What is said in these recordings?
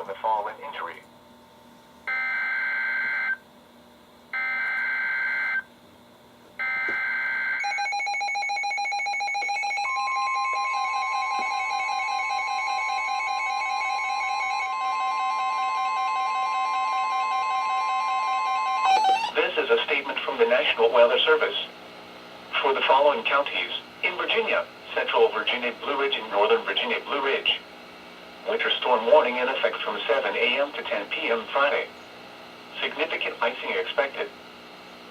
of a fall and injury. This is a statement from the National Weather Service. For the following counties, in Virginia, Central Virginia Blue Ridge and Northern Virginia Blue Ridge. Winter storm warning in effect from 7 a.m. to 10 p.m. Friday. Significant icing expected.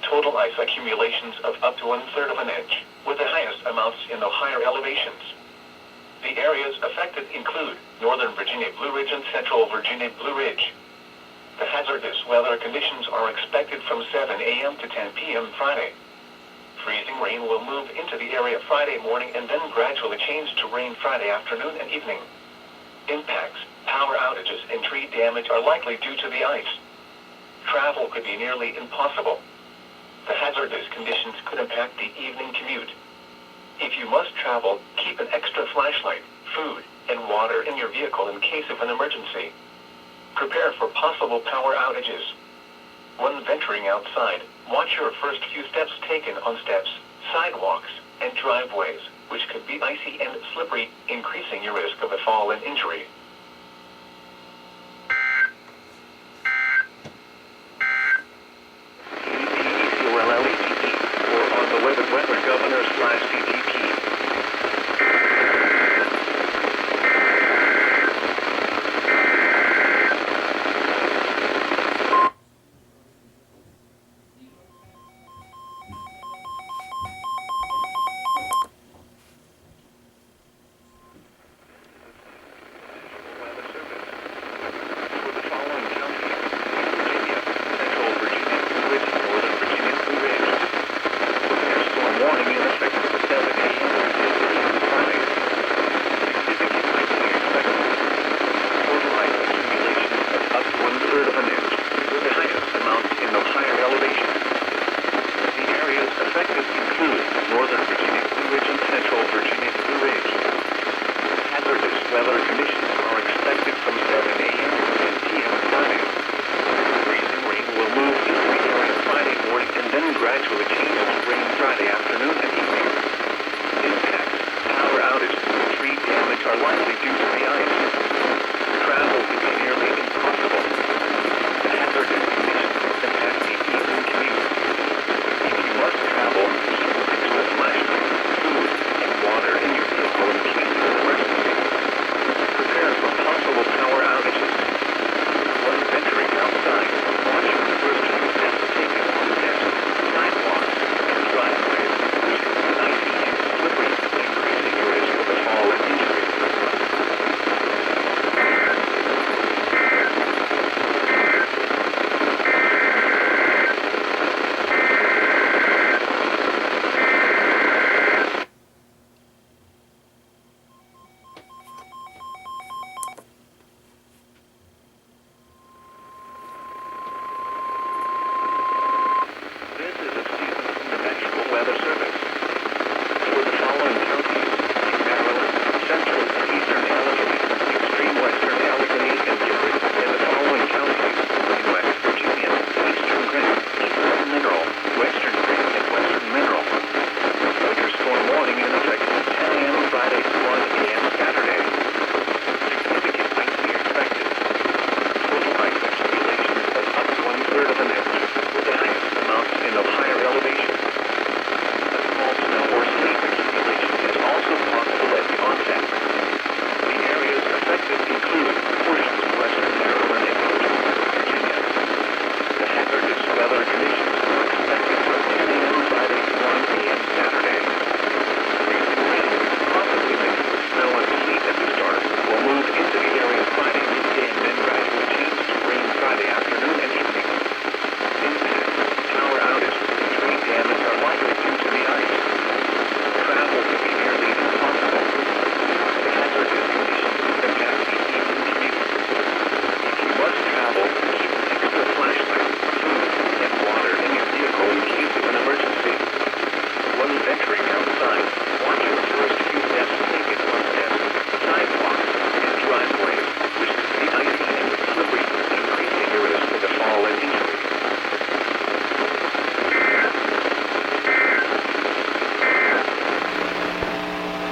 Total ice accumulations of up to 1/3 of an inch, with the highest amounts in the higher elevations. The areas affected include Northern Virginia Blue Ridge and Central Virginia Blue Ridge. The hazardous weather conditions are expected from 7 a.m. to 10 p.m. Friday. Freezing rain will move into the area Friday morning and then gradually change to rain Friday afternoon and evening. Impacts, power outages, and tree damage are likely due to the ice. Travel could be nearly impossible. The hazardous conditions could impact the evening commute. If you must travel, keep an extra flashlight, food, and water in your vehicle in case of an emergency. Prepare for possible power outages. When venturing outside, watch your first few steps taken on steps, sidewalks, and driveways, which could be icy and slippery, increasing your risk of a fall and injury. or on the Weather Governor/CTP.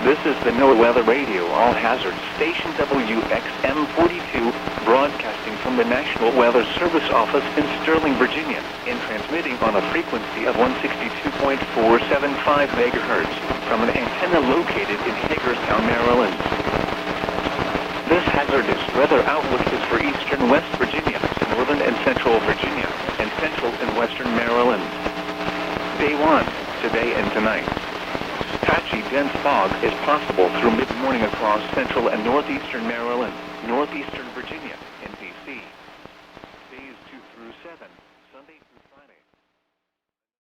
This is the NOAA Weather Radio All Hazards Station WXM42, broadcasting from the National Weather Service office in Sterling, Virginia, and transmitting on a frequency of 162.475 megahertz from an antenna located in Hagerstown, Maryland. This hazardous weather outlook is for eastern West Virginia, northern and central Virginia, and central and western Maryland. Day 1, today and tonight. Patchy dense fog is possible through mid-morning across central and northeastern Maryland, northeastern Virginia,